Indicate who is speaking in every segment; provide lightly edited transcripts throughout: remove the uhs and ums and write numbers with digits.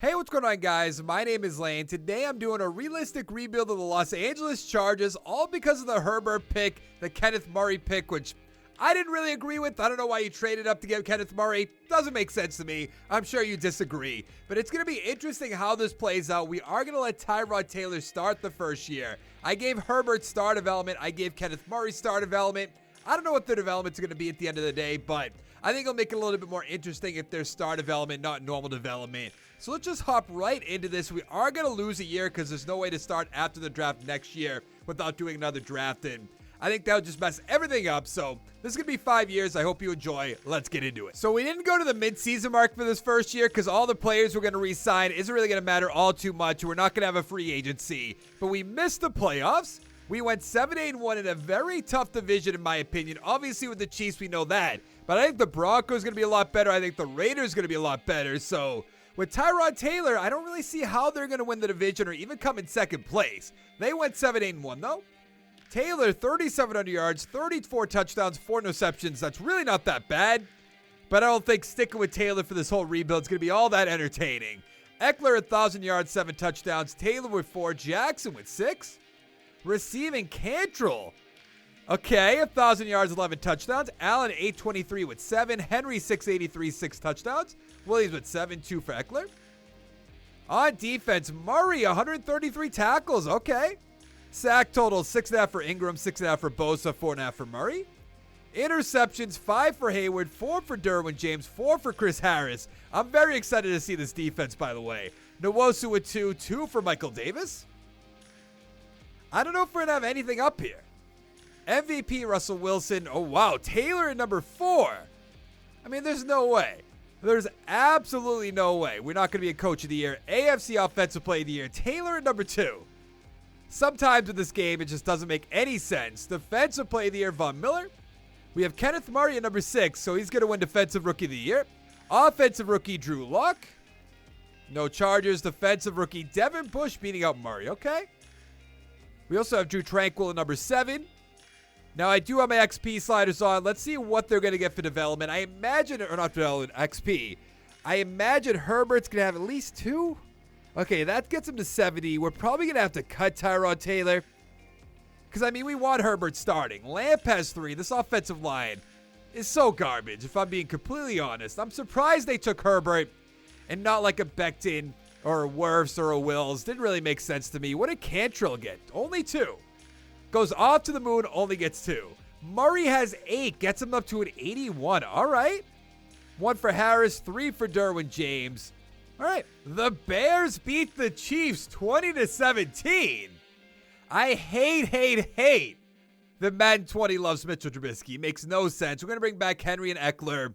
Speaker 1: Hey, what's going on, guys? My name is Lane. Today I'm doing a realistic rebuild of the Los Angeles Chargers, all because of the Herbert pick, the Kenneth Murray pick, which I didn't really agree with. I don't know why you traded up to get Kenneth Murray. Doesn't make sense to me. I'm sure you disagree. But it's going to be interesting how this plays out. We are going to let Tyrod Taylor start the first year. I gave Herbert star development. I gave Kenneth Murray star development. I don't know what their development's going to be at the end of the day, but I think it'll make it a little bit more interesting if there's star development, not normal development. So let's just hop right into this. We are going to lose a year because there's no way to start after the draft next year without doing another draft. And I think that would just mess everything up. So this is going to be 5 years. I hope you enjoy. Let's get into it. So we didn't go to the mid-season mark for this first year because all the players we're going to re-sign isn't really going to matter all too much. We're not going to have a free agency. But we missed the playoffs. We went 7-8-1 in a very tough division, in my opinion. Obviously, with the Chiefs, we know that. But I think the Broncos going to be a lot better. I think the Raiders going to be a lot better. So with Tyrod Taylor, I don't really see how they're going to win the division or even come in second place. They went 7-8-1, though. Taylor, 3,700 yards, 34 touchdowns, 4 interceptions. That's really not that bad. But I don't think sticking with Taylor for this whole rebuild is going to be all that entertaining. Eckler, 1,000 yards, 7 touchdowns. Taylor with 4. Jackson with 6. Receiving, Cantrell. Okay, 1,000 yards, 11 touchdowns. Allen, 823 with 7. Henry, 683, 6 touchdowns. Williams with 7, 2 for Eckler. On defense, Murray, 133 tackles. Okay. Sack total, 6.5 for Ingram, 6.5 for Bosa, 4.5 for Murray. Interceptions, 5 for Hayward, 4 for Derwin James, 4 for Chris Harris. I'm very excited to see this defense, by the way. Nwosu with 2, 2 for Michael Davis. I don't know if we're going to have anything up here. MVP, Russell Wilson. Oh, wow. Taylor at number 4. I mean, there's no way. There's absolutely no way we're not going to be a coach of the year. AFC Offensive Player of the Year. Taylor at number 2. Sometimes in this game, it just doesn't make any sense. Defensive Player of the Year, Von Miller. We have Kenneth Murray at number 6, so he's going to win Defensive Rookie of the Year. Offensive Rookie, Drew Lock. No Chargers. Defensive Rookie, Devin Bush beating out Murray. Okay. We also have Drew Tranquil at number 7. Now, I do have my XP sliders on. Let's see what they're going to get for development. I imagine, or not development, XP. I imagine Herbert's going to have at least 2. Okay, that gets him to 70. We're probably going to have to cut Tyrod Taylor. Because, I mean, we want Herbert starting. Lamp has 3. This offensive line is so garbage, if I'm being completely honest. I'm surprised they took Herbert and not like a Becton or a Wirfs or a Wills. Didn't really make sense to me. What did Cantrell get? Only 2. Goes off to the moon, only gets 2. Murray has 8, gets him up to an 81. All right. 1 for Harris, 3 for Derwin James. All right. The Bears beat the Chiefs 20-17. I hate the Madden 20 loves Mitchell Trubisky. Makes no sense. We're going to bring back Henry and Eckler,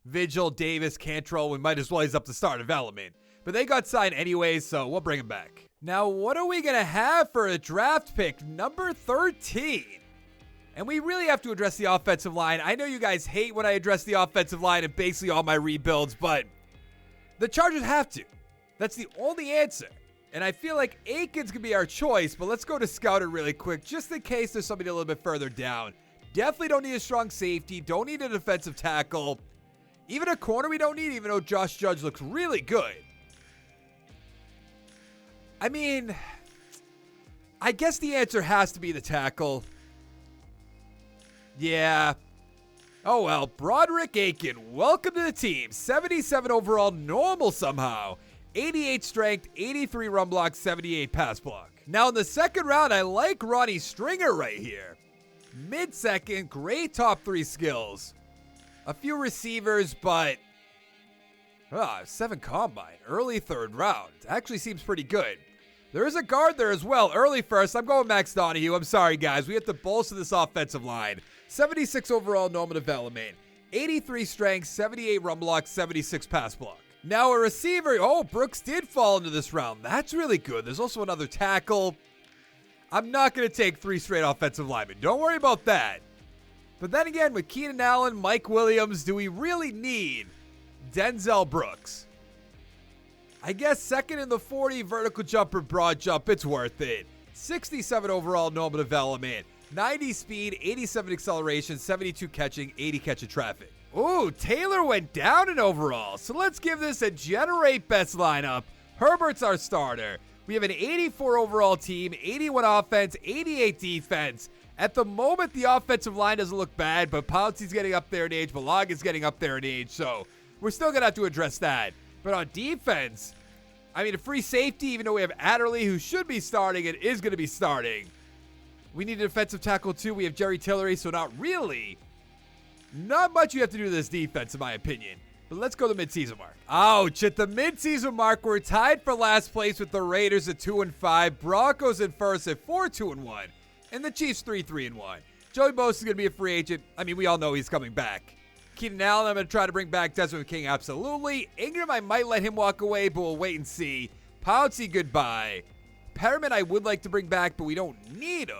Speaker 1: Vigil, Davis, Cantrell. We might as well he's up to start development. But they got signed anyways, so we'll bring him back. Now, what are we going to have for a draft pick number 13? And we really have to address the offensive line. I know you guys hate when I address the offensive line in basically all my rebuilds, but the Chargers have to. That's the only answer. And I feel like Aikens could be our choice, but let's go to Scouter really quick, just in case there's somebody a little bit further down. Definitely don't need a strong safety. Don't need a defensive tackle. Even a corner we don't need, even though Josh Judge looks really good. I mean, I guess the answer has to be the tackle. Yeah. Oh well, Broderick Aiken, welcome to the team. 77 overall, normal somehow. 88 strength, 83 run block, 78 pass block. Now in the second round, I like Ronnie Stringer right here. Mid-second, great top 3 skills. A few receivers, but 7 combine, early 3rd round. Actually seems pretty good. There is a guard there as well. Early first. I'm going Max Donahue. I'm sorry, guys. We have to bolster this offensive line. 76 overall normal development. 83 strength, 78 run block, 76 pass block. Now a receiver. Oh, Brooks did fall into this round. That's really good. There's also another tackle. I'm not going to take 3 straight offensive linemen. Don't worry about that. But then again, with Keenan Allen, Mike Williams, do we really need Denzel Brooks? I guess second in the 40, vertical jumper, broad jump, it's worth it. 67 overall normal development, 90 speed, 87 acceleration, 72 catching, 80 catch of traffic. Ooh, Taylor went down in overall, so let's give this a generate best lineup. Herbert's our starter. We have an 84 overall team, 81 offense, 88 defense. At the moment, the offensive line doesn't look bad, but Pouncey's getting up there in age. Balaga's getting up there in age, so we're still going to have to address that. But on defense, I mean, a free safety, even though we have Adderley, who should be starting and is going to be starting. We need a defensive tackle, too. We have Jerry Tillery, so not really. Not much you have to do to this defense, in my opinion. But let's go to the midseason mark. Ouch. At the midseason mark, we're tied for last place with the Raiders at 2-5, Broncos in first at 4-2-1, and the Chiefs 3-3-1. Joey Bosa is going to be a free agent. I mean, we all know he's coming back. Keenan Allen, I'm going to try to bring back. Desmond King, absolutely. Ingram, I might let him walk away, but we'll wait and see. Pouncey, goodbye. Perriman, I would like to bring back, but we don't need him.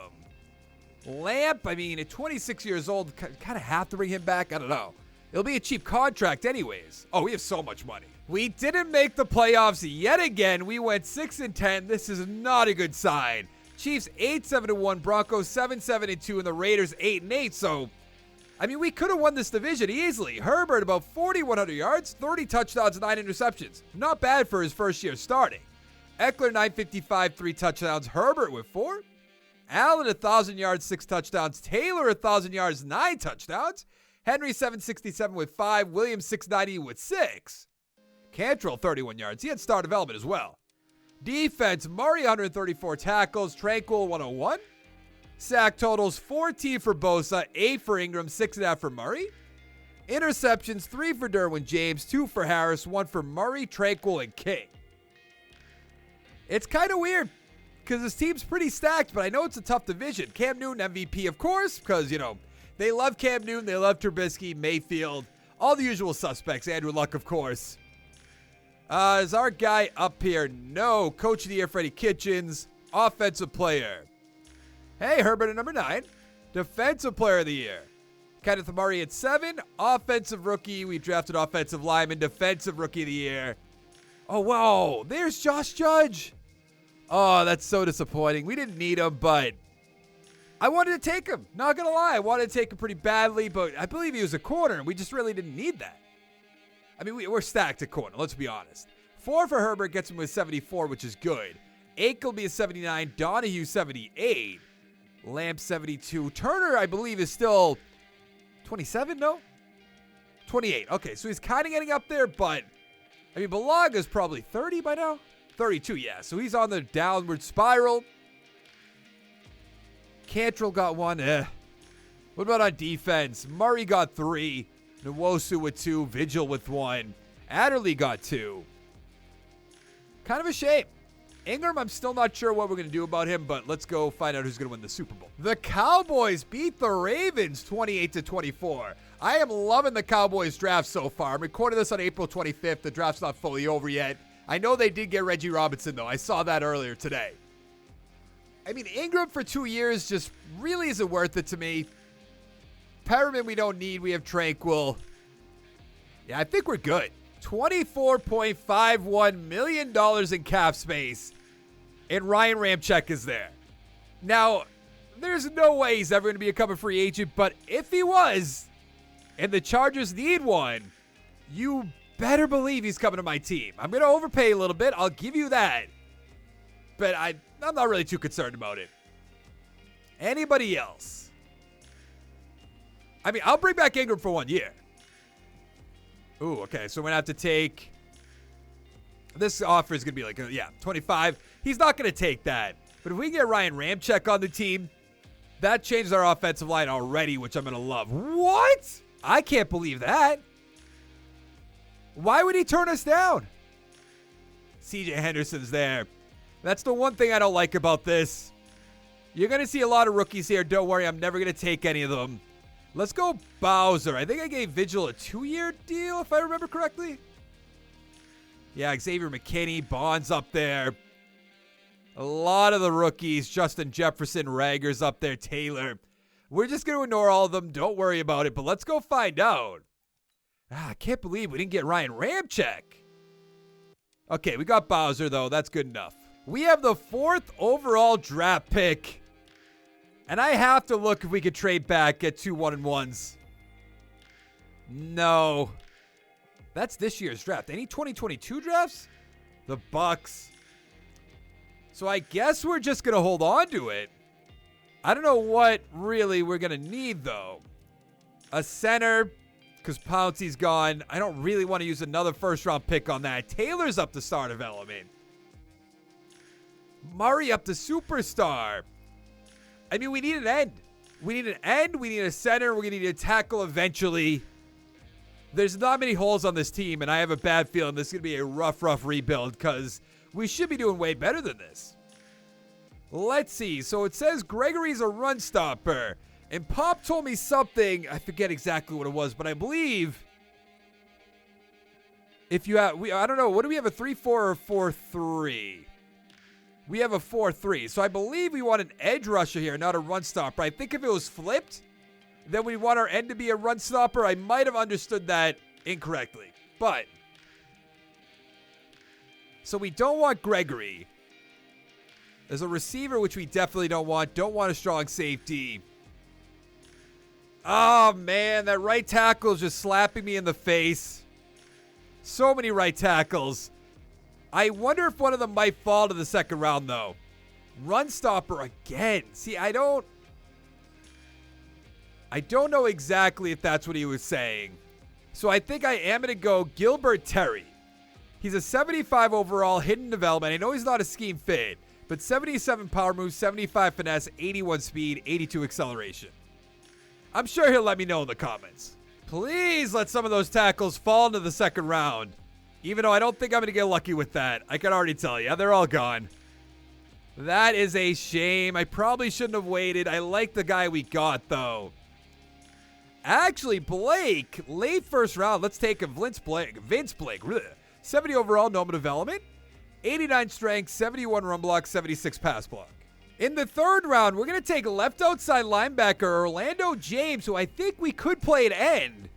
Speaker 1: Lamp, I mean, at 26 years old, kind of have to bring him back. I don't know. It'll be a cheap contract anyways. Oh, we have so much money. We didn't make the playoffs yet again. We went 6-10. This is not a good sign. Chiefs 8-7-1, Broncos 7-7-2, and the Raiders 8-8. So, I mean, we could have won this division easily. Herbert about 4,100 yards, 30 touchdowns, 9 interceptions. Not bad for his first year starting. Eckler 955, 3 touchdowns. Herbert with 4. Allen 1,000 yards, 6 touchdowns. Taylor 1,000 yards, 9 touchdowns. Henry 767 with 5. Williams 690 with 6. Cantrell 31 yards. He had star development as well. Defense, Murray 134 tackles. Tranquil 101. Sack totals 14 for Bosa, 8 for Ingram, 6.5 for Murray. Interceptions 3 for Derwin James, 2 for Harris, 1 for Murray, Tranquil, and King. It's kind of weird because this team's pretty stacked, but I know it's a tough division. Cam Newton MVP, of course, because, you know, they love Cam Newton, they love Trubisky, Mayfield, all the usual suspects. Andrew Luck, of course. Is our guy up here? No. Coach of the Year, Freddie Kitchens. Offensive player. Hey, Herbert at number 9. Defensive player of the year. Kenneth Murray at 7. Offensive rookie. We drafted offensive lineman. Defensive rookie of the year. Oh, wow. There's Josh Judge. Oh, that's so disappointing. We didn't need him, but I wanted to take him. Not going to lie. I wanted to take him pretty badly, but I believe he was a corner, and we just really didn't need that. I mean, we're stacked at corner. Let's be honest. 4 for Herbert gets him with 74, which is good. Akel be a 79. Donahue 78. Lamp 72. Turner, I believe, is still 27, no? 28. Okay, so he's kind of getting up there, but I mean, Balaga's probably 30 by now. 32, yeah. So he's on the downward spiral. Cantrell got 1. What about on defense? Murray got 3. Nwosu with 2. Vigil with 1. Adderley got 2. Kind of a shame. Ingram, I'm still not sure what we're going to do about him, but let's go find out who's going to win the Super Bowl. The Cowboys beat the Ravens 28-24. I am loving the Cowboys draft so far. I'm recording this on April 25th. The draft's not fully over yet. I know they did get Reggie Robinson, though. I saw that earlier today. I mean, Ingram for 2 years just really isn't worth it to me. Perriman we don't need. We have Tranquil. Yeah, I think we're good. $24.51 million in cap space. And Ryan Ramczyk is there. Now, there's no way he's ever going to become a free agent, but if he was, and the Chargers need one, you better believe he's coming to my team. I'm going to overpay a little bit. I'll give you that. But I'm not really too concerned about it. Anybody else? I mean, I'll bring back Ingram for 1 year. Ooh, okay. So we're going to have to take... This offer is going to be like, 25. He's not going to take that. But if we can get Ryan Ramczyk on the team, that changes our offensive line already, which I'm going to love. What? I can't believe that. Why would he turn us down? CJ Henderson's there. That's the one thing I don't like about this. You're going to see a lot of rookies here. Don't worry, I'm never going to take any of them. Let's go Bowser. I think I gave Vigil a 2-year deal, if I remember correctly. Yeah, Xavier McKinney, Bonds up there. A lot of the rookies. Justin Jefferson, Rager's up there, Taylor. We're just going to ignore all of them. Don't worry about it, but let's go find out. I can't believe we didn't get Ryan Ramczyk. Okay, we got Bowser, though. That's good enough. We have the 4th overall draft pick. And I have to look if we could trade back, get 2 1-1s. No. That's this year's draft. Any 2022 drafts? the Bucks. So I guess we're just going to hold on to it. I don't know what really we're going to need, though. A center, because Pouncey's gone. I don't really want to use another first-round pick on that. Taylor's up to star development. Murray up to superstar. I mean, we need an end. We need an end. We need a center. We're going to need a tackle eventually. There's not many holes on this team, and I have a bad feeling this is going to be a rough rebuild because we should be doing way better than this. Let's see. So it says Gregory's a run stopper. And Pop told me something. I forget exactly what it was, but I believe if you have, I don't know. What do we have, a 3-4 or 4-3? We have a 4-3. So I believe we want an edge rusher here, not a run stopper. I think if it was flipped, then we want our end to be a run stopper. I might have understood that incorrectly. But, so we don't want Gregory. There's a receiver, which we definitely don't want. Don't want a strong safety. Oh, man, that right tackle is just slapping me in the face. So many right tackles. I wonder if one of them might fall to the second round, though. Run stopper again. See, I don't know exactly if that's what he was saying. So I think I am going to go Gilbert Terry. He's a 75 overall, hidden development. I know he's not a scheme fit, but 77 power move, 75 finesse, 81 speed, 82 acceleration. I'm sure he'll let me know in the comments. Please let some of those tackles fall into the second round. Even though I don't think I'm going to get lucky with that. I can already tell you. They're all gone. That is a shame. I probably shouldn't have waited. I like the guy we got, though. Actually, Blake, late first round. Let's take him. Vince Blake. 70 overall, normal development. 89 strength, 71 run block, 76 pass block. In the third round, we're going to take left outside linebacker Orlando James, who I think we could play at end.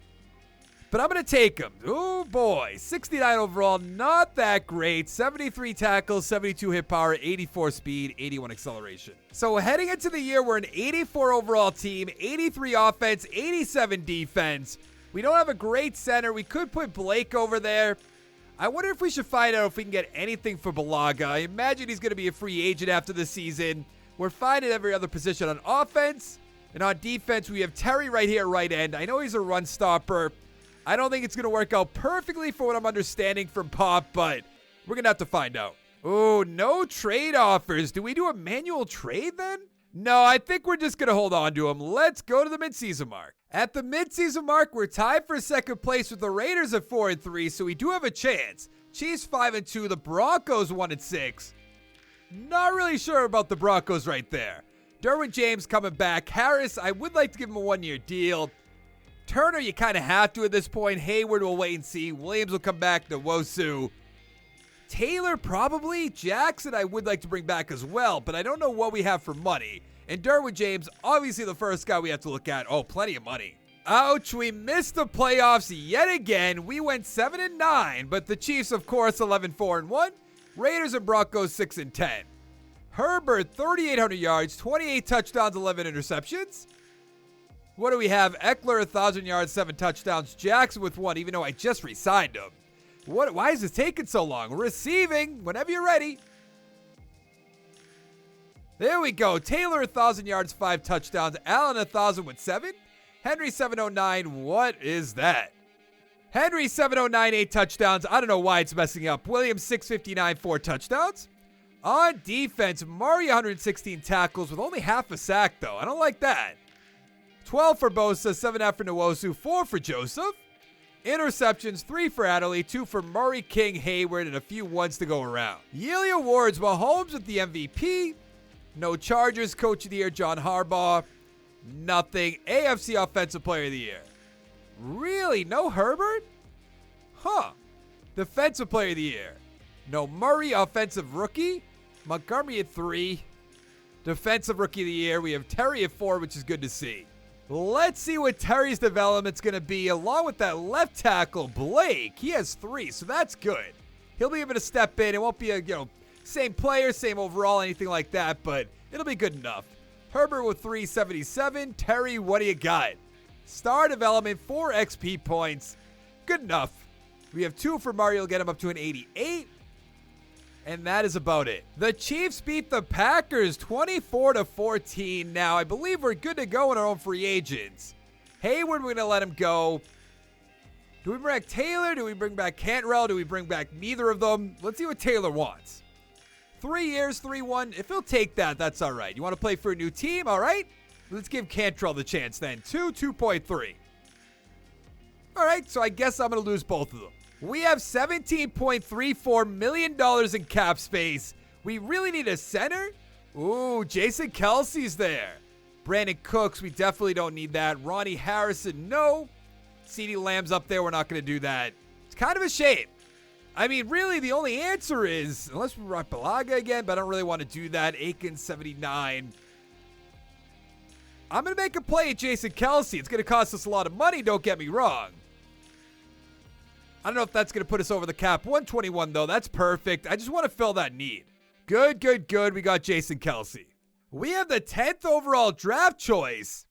Speaker 1: But I'm going to take him. Oh, boy. 69 overall, not that great. 73 tackles, 72 hit power, 84 speed, 81 acceleration. So heading into the year, we're an 84 overall team, 83 offense, 87 defense. We don't have a great center. We could put Blake over there. I wonder if we should find out if we can get anything for Balaga. I imagine he's going to be a free agent after the season. We're fine at every other position on offense. And on defense, we have Terry right here, right end. I know he's a run stopper. I don't think it's going to work out perfectly for what I'm understanding from Pop, but we're going to have to find out. Oh, no trade offers. Do we do a manual trade then? No, I think we're just going to hold on to him. Let's go to the midseason mark. At the midseason mark, we're tied for second place with the Raiders at 4-3, so we do have a chance. Chiefs 5-2, the Broncos 1-6. Not really sure about the Broncos right there. Derwin James coming back. Harris, I would like to give him a one-year deal. Turner, you kind of have to at this point. Hayward, we'll wait and see. Williams will come back. Nwosu. Taylor, probably. Jackson, I would like to bring back as well, but I don't know what we have for money. And Derwin James, obviously the first guy we have to look at. Oh, plenty of money. Ouch, we missed the playoffs yet again. We went 7-9, but the Chiefs, of course, 11-4-1. Raiders and Broncos 6-10. Herbert, 3,800 yards, 28 touchdowns, 11 interceptions. What do we have? Eckler, 1,000 yards, 7 touchdowns. Jackson with 1, even though I just re-signed him. Why is this taking so long? Receiving, whenever you're ready. There we go. Taylor, 1,000 yards, 5 touchdowns. Allen, 1,000 with 7. Henry, 709. What is that? Henry, 709, 8 touchdowns. I don't know why it's messing up. Williams, 659, 4 touchdowns. On defense, Murray, 116 tackles with only half a sack, though. I don't like that. 12 for Bosa, 7 for Nwosu, 4 for Joseph. Interceptions, 3 for Adderley, 2 for Murray, King, Hayward, and a few ones to go around. Yearly awards, Mahomes with the MVP. No Chargers, Coach of the Year, John Harbaugh. Nothing. AFC Offensive Player of the Year. Really? No Herbert? Huh. Defensive Player of the Year. No Murray, Offensive Rookie. Montgomery at 3. Defensive Rookie of the Year. We have Terry at 4, which is good to see. Let's see what Terry's development's going to be, along with that left tackle, Blake. He has 3, so that's good. He'll be able to step in. It won't be a, same player, same overall, anything like that, but it'll be good enough. Herbert with 377. Terry, what do you got? Star development, 4 XP points. Good enough. We have 2 for Mario, get him up to an 88. And that is about it. The Chiefs beat the Packers 24-14. Now, I believe we're good to go in our own free agents. Hayward, we're going to let him go. Do we bring back Taylor? Do we bring back Cantrell? Do we bring back neither of them? Let's see what Taylor wants. 3 years, 3-1. If he'll take that, that's all right. You want to play for a new team? All right. Let's give Cantrell the chance then. 2.3. All right, so I guess I'm going to lose both of them. We have $17.34 million in cap space. We really need a center? Ooh, Jason Kelce's there. Brandon Cooks, we definitely don't need that. Ronnie Harrison, no. CeeDee Lamb's up there. We're not going to do that. It's kind of a shame. I mean, really, the only answer is, unless we rock Balaga again, but I don't really want to do that. Aiken, 79. I'm going to make a play at Jason Kelce. It's going to cost us a lot of money, don't get me wrong. I don't know if that's going to put us over the cap. 121, though. That's perfect. I just want to fill that need. Good. We got Jason Kelce. We have the 10th overall draft choice.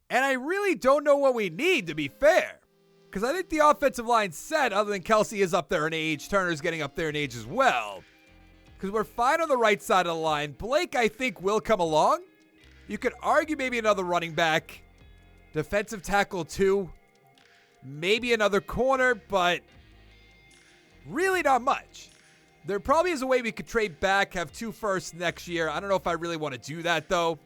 Speaker 1: And I really don't know what we need, to be fair. Because I think the offensive line's set, other than Kelce is up there in age. Turner's getting up there in age as well. Because we're fine on the right side of the line. Blake, I think, will come along. You could argue maybe another running back. Defensive tackle, too. Maybe another corner, but really not much. There probably is a way we could trade back, have 2 firsts next year. I don't know if I really want to do that, though.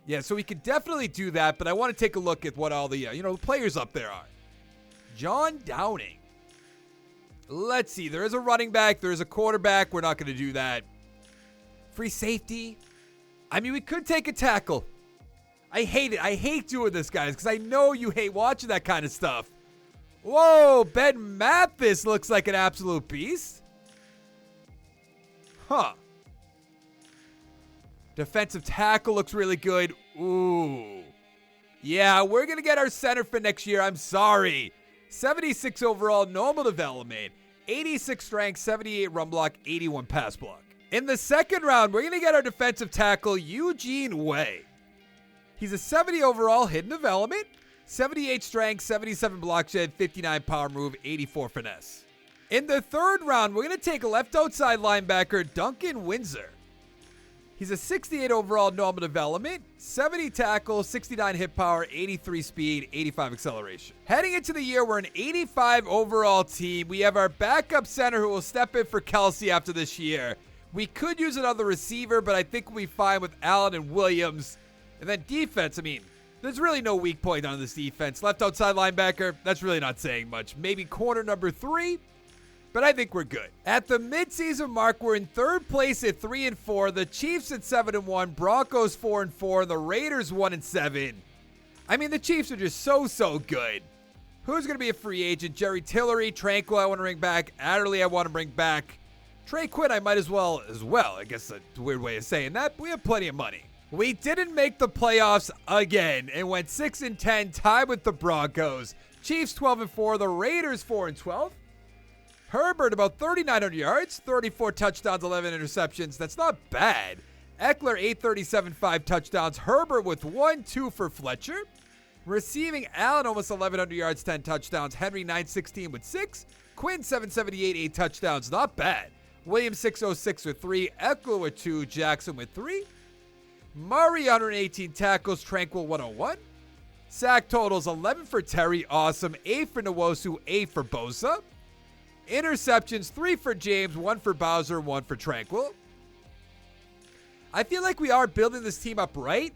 Speaker 1: Yeah, so we could definitely do that, but I want to take a look at what all the, players up there are. John Downing. Let's see. There is a running back. There is a quarterback. We're not going to do that. Free safety. I mean, we could take a tackle. I hate it. I hate doing this, guys, because I know you hate watching that kind of stuff. Whoa, Ben Mathis looks like an absolute beast. Huh. Defensive tackle looks really good. Ooh. Yeah, we're going to get our center for next year. I'm sorry. 76 overall, normal development. 86 strength, 78 run block, 81 pass block. In the second round, we're going to get our defensive tackle, Eugene Way. He's a 70 overall, hidden development, 78 strength, 77 block shed, 59 power move, 84 finesse. In the third round, we're going to take a left outside linebacker, Duncan Windsor. He's a 68 overall, normal development, 70 tackle, 69 hit power, 83 speed, 85 acceleration. Heading into the year, we're an 85 overall team. We have our backup center who will step in for Kelce after this year. We could use another receiver, but I think we'll be fine with Allen and Williams. And then defense, I mean, there's really no weak point on this defense. Left outside linebacker, that's really not saying much. Maybe corner number 3, but I think we're good. At the midseason mark, we're in third place at 3-4. The Chiefs at 7-1, Broncos 4-4, and the Raiders 1-7. I mean, the Chiefs are just so good. Who's going to be a free agent? Jerry Tillery, Tranquil, I want to bring back. Adderley, I want to bring back. Trey Quinn, I might as well. I guess that's a weird way of saying that, but we have plenty of money. We didn't make the playoffs again and went 6-10, tied with the Broncos. Chiefs 12-4, the Raiders 4-12. Herbert about 3,900 yards, 34 touchdowns, 11 interceptions. That's not bad. Eckler 837, 5 touchdowns. Herbert with 1-2 for Fletcher. Receiving Allen almost 1,100 yards, 10 touchdowns. Henry 916 with 6. Quinn 778, 8 touchdowns. Not bad. Williams 606 with 3. Eckler with 2. Jackson with 3. Murray 118 tackles. Tranquil 101. Sack totals 11 for Terry. Awesome. 8 for Nwosu. 8 for Bosa. Interceptions 3 for James. 1 for Bowser. 1 for Tranquil. I feel like we are building this team up right.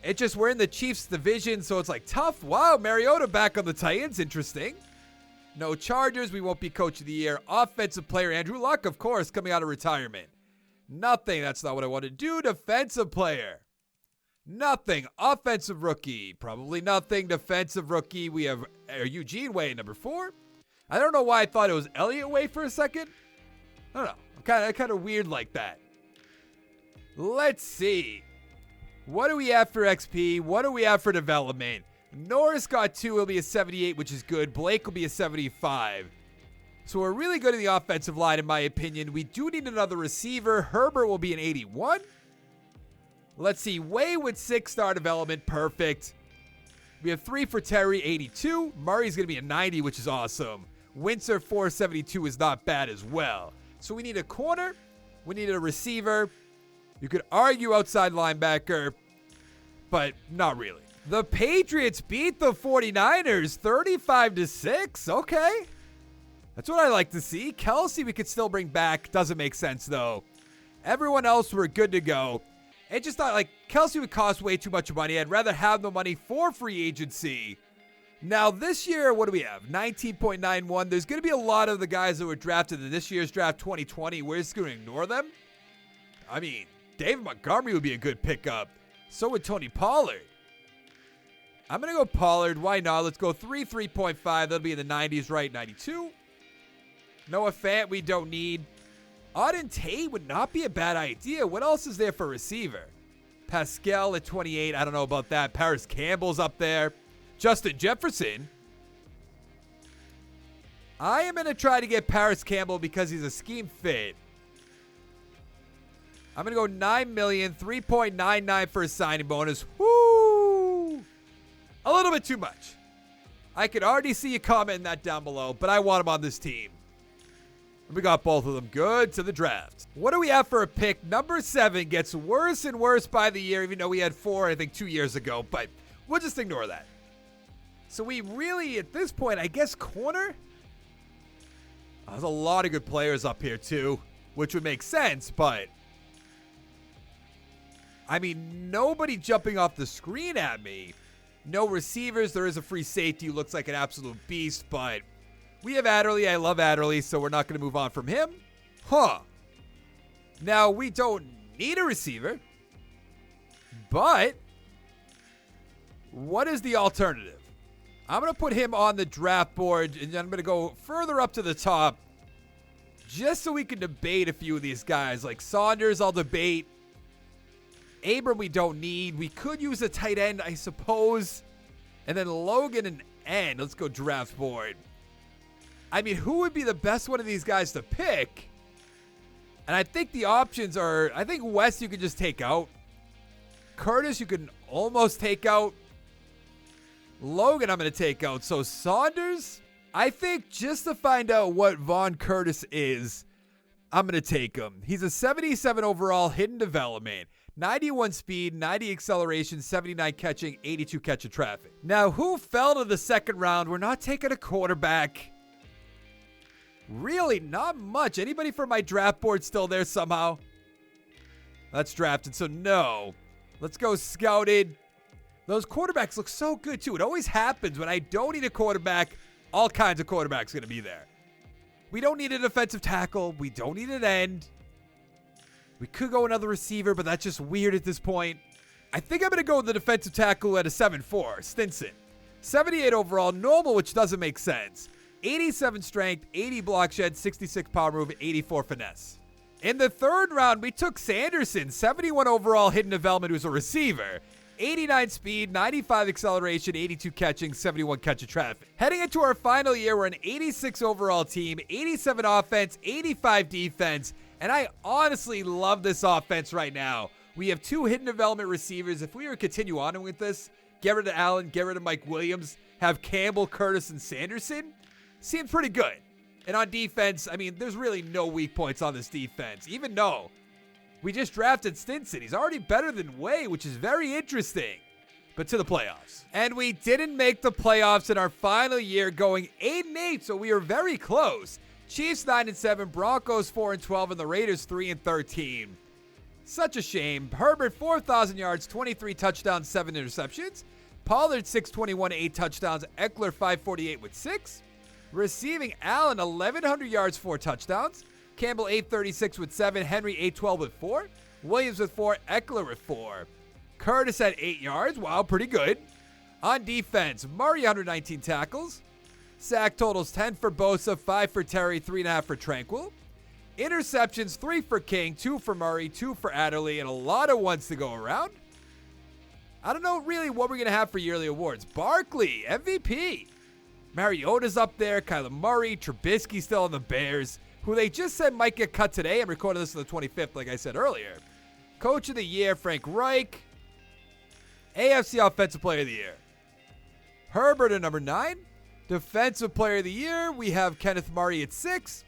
Speaker 1: It's just we're in the Chiefs division, so it's like tough. Wow, Mariota back on the Titans. Interesting. No Chargers. We won't be coach of the year. Offensive player Andrew Luck, of course, coming out of retirement. Nothing. That's not what I want to do. Defensive player. Nothing. Offensive rookie. Probably nothing. Defensive rookie. We have Eugene Way, number 4. I don't know why I thought it was Elliott Way for a second. I don't know. I'm kind of weird like that. Let's see. What do we have for XP? What do we have for development? Norris got 2. He'll be a 78, which is good. Blake will be a 75. So we're really good in the offensive line, in my opinion. We do need another receiver. Herbert will be an 81. Let's see. Way with 6-star development. Perfect. We have 3 for Terry, 82. Murray's going to be a 90, which is awesome. Windsor, 472 is not bad as well. So we need a corner. We need a receiver. You could argue outside linebacker, but not really. The Patriots beat the 49ers 35-6. Okay. That's what I like to see. Kelsey we could still bring back. Doesn't make sense, though. Everyone else were good to go. It just thought, like, Kelsey would cost way too much money. I'd rather have the money for free agency. Now, this year, what do we have? 19.91. There's going to be a lot of the guys that were drafted in this year's draft 2020. We're just going to ignore them. I mean, David Montgomery would be a good pickup. So would Tony Pollard. I'm going to go Pollard. Why not? Let's go 3.5. That'll be in the 90s, right? 92. Noah Fant, we don't need. Auden Tate would not be a bad idea. What else is there for receiver? Pascal at 28. I don't know about that. Paris Campbell's up there. Justin Jefferson. I am going to try to get Paris Campbell because he's a scheme fit. I'm going to go $9 million, 3.99 for a signing bonus. Woo! A little bit too much. I could already see you commenting that down below, but I want him on this team. We got both of them. Good to the draft. What do we have for a pick? Number 7 gets worse and worse by the year, even though we had 4, I think, 2 years ago. But we'll just ignore that. So we really, at this point, I guess corner? There's a lot of good players up here, too, which would make sense. But, I mean, nobody jumping off the screen at me. No receivers. There is a free safety who looks like an absolute beast, but we have Adderley. I love Adderley, so we're not going to move on from him. Now, we don't need a receiver, but what is the alternative? I'm going to put him on the draft board, and I'm going to go further up to the top just so we can debate a few of these guys. Like Saunders, I'll debate. Abram, we don't need. We could use a tight end, I suppose. And then Logan and N. Let's go draft board. I mean, who would be the best one of these guys to pick? And I think the options are, I think West you could just take out. Curtis you can almost take out. Logan I'm going to take out. So Saunders, I think just to find out what Vaughn Curtis is, I'm going to take him. He's a 77 overall, hidden development. 91 speed, 90 acceleration, 79 catching, 82 catch of traffic. Now, who fell to the second round? We're not taking a quarterback. Really, not much. Anybody from my draft board still there somehow? That's drafted, so no. Let's go scouted. Those quarterbacks look so good, too. It always happens when I don't need a quarterback, all kinds of quarterbacks going to be there. We don't need a defensive tackle. We don't need an end. We could go another receiver, but that's just weird at this point. I think I'm going to go with the defensive tackle at a 7'4", Stinson. 78 overall, normal, which doesn't make sense. 87 strength, 80 block shed, 66 power move, 84 finesse. In the third round, we took Sanderson, 71 overall, hidden development, who's a receiver. 89 speed, 95 acceleration, 82 catching, 71 catch of traffic. Heading into our final year, we're an 86 overall team, 87 offense, 85 defense, and I honestly love this offense right now. We have 2 hidden development receivers. If we were to continue on with this, get rid of Allen, get rid of Mike Williams, have Campbell, Curtis, and Sanderson, seems pretty good. And on defense, I mean, there's really no weak points on this defense, even though we just drafted Stinson. He's already better than Way, which is very interesting. But to the playoffs. And we didn't make the playoffs in our final year, going 8-8, so we are very close. Chiefs 9-7, Broncos 4-12, and the Raiders 3-13. Such a shame. Herbert 4,000 yards, 23 touchdowns, 7 interceptions. Pollard 621, 8 touchdowns. Eckler 548 with 6. Receiving Allen 1,100 yards, 4 touchdowns. Campbell 836 with 7. Henry 812 with 4. Williams with 4. Eckler with 4. Curtis at 8 yards. Wow, pretty good. On defense, Murray 119 tackles. Sack totals 10 for Bosa, 5 for Terry, 3.5 for Tranquil. Interceptions 3 for King, 2 for Murray, 2 for Adderley, and a lot of ones to go around. I don't know really what we're going to have for yearly awards. Barkley, MVP. Mariota's up there. Kyler Murray, Trubisky still on the Bears, who they just said might get cut today. I'm recording this on the 25th, like I said earlier. Coach of the Year, Frank Reich. AFC Offensive Player of the Year, Herbert at number 9. Defensive Player of the Year, we have Kenneth Murray at 6.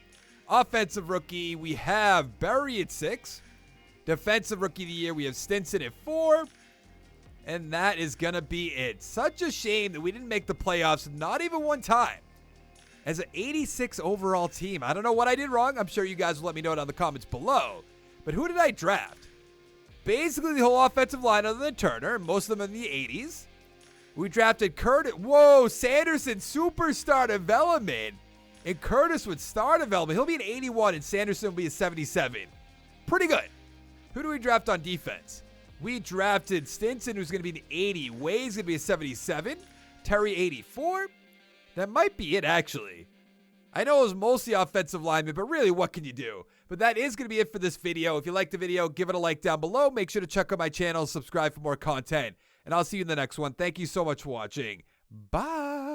Speaker 1: Offensive rookie, we have Berry at 6. Defensive rookie of the year, we have Stinson at 4. And that is going to be it. Such a shame that we didn't make the playoffs, not even one time. As an 86 overall team, I don't know what I did wrong. I'm sure you guys will let me know down in the comments below. But who did I draft? Basically the whole offensive line other than Turner, most of them in the 80s. We drafted Curtis. Whoa, Sanderson superstar development. And Curtis with star development. He'll be an 81 and Sanderson will be a 77. Pretty good. Who do we draft on defense? We drafted Stinson, who's going to be an 80. Wade's going to be a 77. Terry, 84. That might be it, actually. I know it was mostly offensive linemen, but really, what can you do? But that is going to be it for this video. If you liked the video, give it a like down below. Make sure to check out my channel, subscribe for more content. And I'll see you in the next one. Thank you so much for watching. Bye.